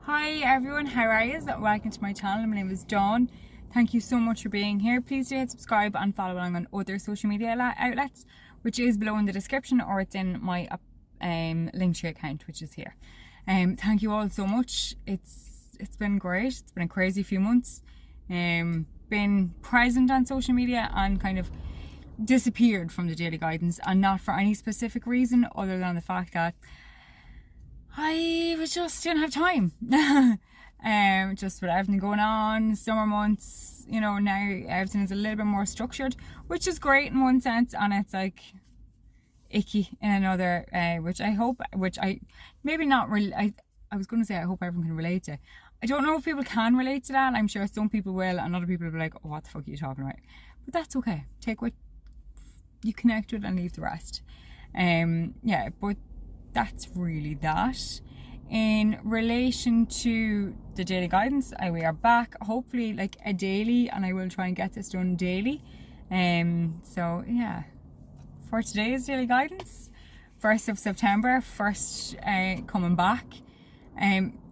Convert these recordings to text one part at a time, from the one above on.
Hi everyone, how are you? Welcome to my channel. My name is Dawn. Thank you so much for being here. Please do hit subscribe and follow along on other social media outlets, which is below in the description, or it's in my Linktree account, which is here. Thank you all so much. It's been great. It's been a crazy few months. Been present on social media and kind of disappeared from the daily guidance, and not for any specific reason other than the fact that I just didn't have time. Just with everything going on, summer months, you know, now everything is a little bit more structured, which is great in one sense, and it's like icky in another, which I maybe not really, I was going to say I hope everyone can relate to. I don't know if people can relate to that. I'm sure some people will, and other people will be like, oh, what the fuck are you talking about? But that's okay. Take what you connect with and leave the rest. Yeah, but that's really that. In relation to the daily guidance, we are back, hopefully like a daily, and I will try and get this done daily. So yeah, for today's daily guidance, 1st of September, first coming back.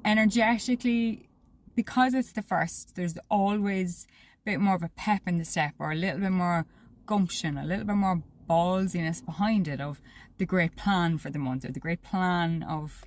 Energetically, because it's the first, there's always a bit more of a pep in the step, or a little bit more gumption, a little bit more ballsiness behind it, of the great plan for the month, or the great plan of,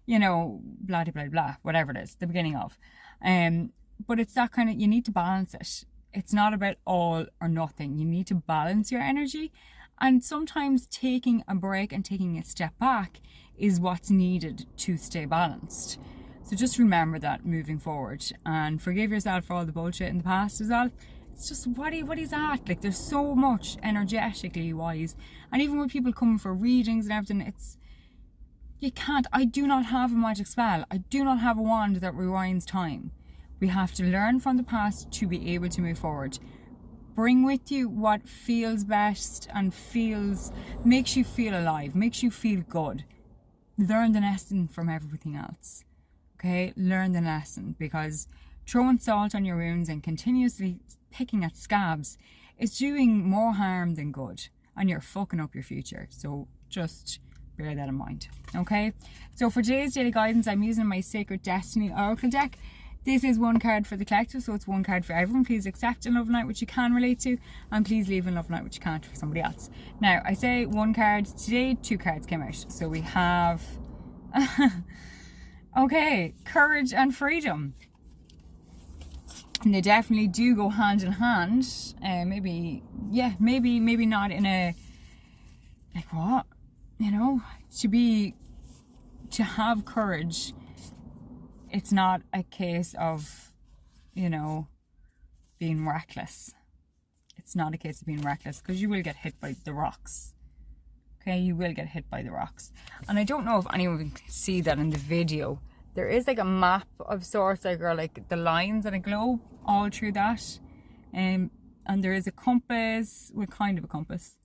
you know, blah blah blah, whatever it is, the beginning of. But it's that kind of, you need to balance it. It's not about all or nothing. You need to balance your energy, and sometimes taking a break and taking a step back is what's needed to stay balanced. So just remember that moving forward, and forgive yourself for all the bullshit in the past as well. It's just what is that? Like, there's so much energetically wise, and even with people coming for readings and everything, it's, you can't, I do not have a magic spell. I do not have a wand that rewinds time. We have to learn from the past to be able to move forward. Bring with you what feels best and makes you feel alive, makes you feel good. Learn the lesson from everything else. Okay, learn the lesson, because throwing salt on your wounds and continuously picking at scabs is doing more harm than good, and you're fucking up your future. So just bear that in mind. Okay, so for today's daily guidance, I'm using my Sacred Destiny Oracle deck. This is one card for the collective, so it's one card for everyone. Please accept and love and light which you can relate to, and please leave and love and light which you can't for somebody else. Now, I say one card today, two cards came out. So we have okay, courage and freedom. And they definitely do go hand in hand. Maybe not in a, like, what, you know, to have courage. It's not a case of, you know, being reckless. It's not a case of being reckless, because you will get hit by the rocks. Okay, you will get hit by the rocks. And I don't know if anyone can see that in the video. There is like a map of sorts, like, or like the lines on a globe all through that. And there is a compass, well, kind of a compass.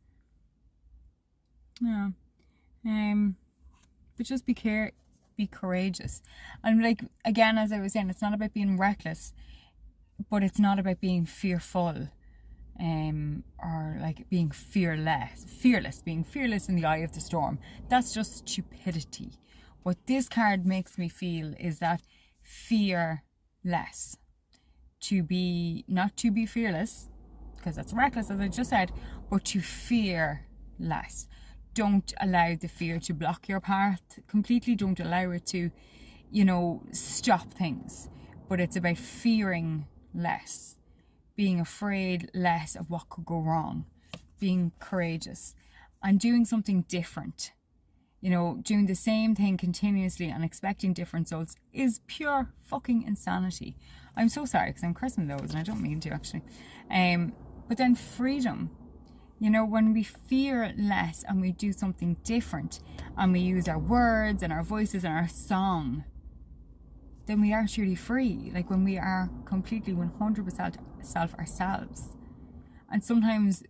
Yeah. But just be courageous. And like, again, as I was saying, it's not about being reckless, but it's not about being fearful, or like being being fearless in the eye of the storm. That's just stupidity. What this card makes me feel is that fearless. Not to be fearless, because that's reckless, as I just said, but to fear less. Don't allow the fear to block your path completely. Don't allow it to, you know, stop things. But it's about fearing less, being afraid less of what could go wrong, being courageous, and doing something different. You know, doing the same thing continuously and expecting different results is pure fucking insanity. I'm so sorry, because I'm cursing those, and I don't mean to, actually. But then freedom. You know, when we fear less and we do something different, and we use our words and our voices and our song, then we are truly free. Like, when we are completely 100% self ourselves. And sometimes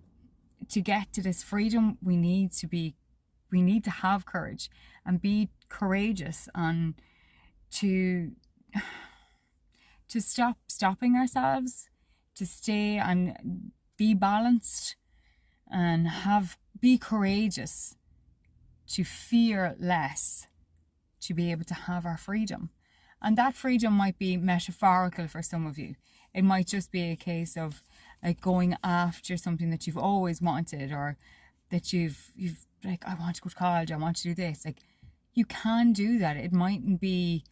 to get to this freedom, we need to have courage and be courageous, and to stop stopping ourselves, to stay and be balanced, and be courageous, to fear less, to be able to have our freedom. And that freedom might be metaphorical for some of you. It might just be a case of like going after something that you've always wanted, or that you've like, I want to go to college, I want to do this. Like, you can do that. It mightn't be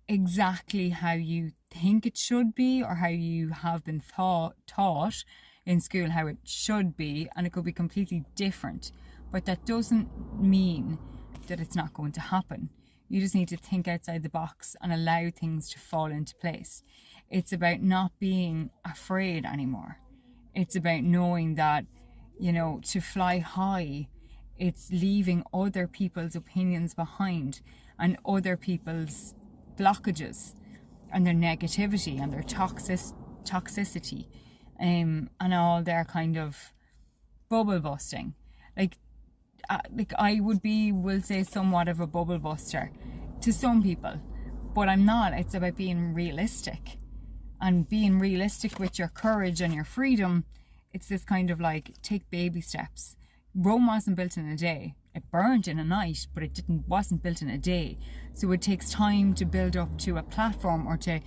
exactly how you think it should be, or how you have been taught in school how it should be, and it could be completely different. But that doesn't mean that it's not going to happen. You just need to think outside the box and allow things to fall into place. It's about not being afraid anymore. It's about knowing that, you know, to fly high, it's leaving other people's opinions behind, and other people's blockages, and their negativity, and their toxicity, and all their kind of bubble busting. Like I will say somewhat of a bubble buster to some people, but I'm not. It's about being realistic, and being realistic with your courage and your freedom. It's this kind of like, take baby steps. Rome wasn't built in a day. It burned in a night, but it wasn't built in a day. So it takes time to build up to a platform, or to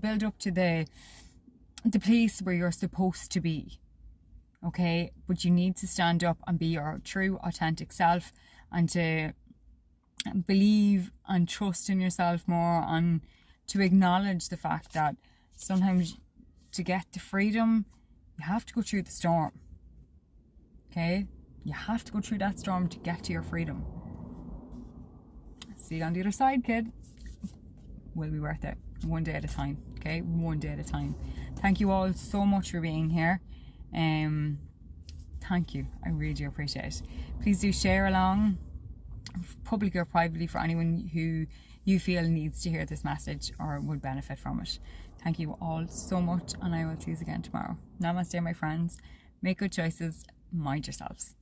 build up to the place where you're supposed to be. Okay, but you need to stand up and be your true, authentic self, and to believe and trust in yourself more, and to acknowledge the fact that sometimes to get to freedom, you have to go through the storm. Okay, you have to go through that storm to get to your freedom. See you on the other side, kid. Will be worth it, one day at a time. Okay, one day at a time. Thank you all so much for being here. Thank you, I really do appreciate it. Please do share along, publicly or privately, for anyone who you feel needs to hear this message or would benefit from it. Thank you all so much, and I will see you again tomorrow. Namaste, my friends. Make good choices, mind yourselves.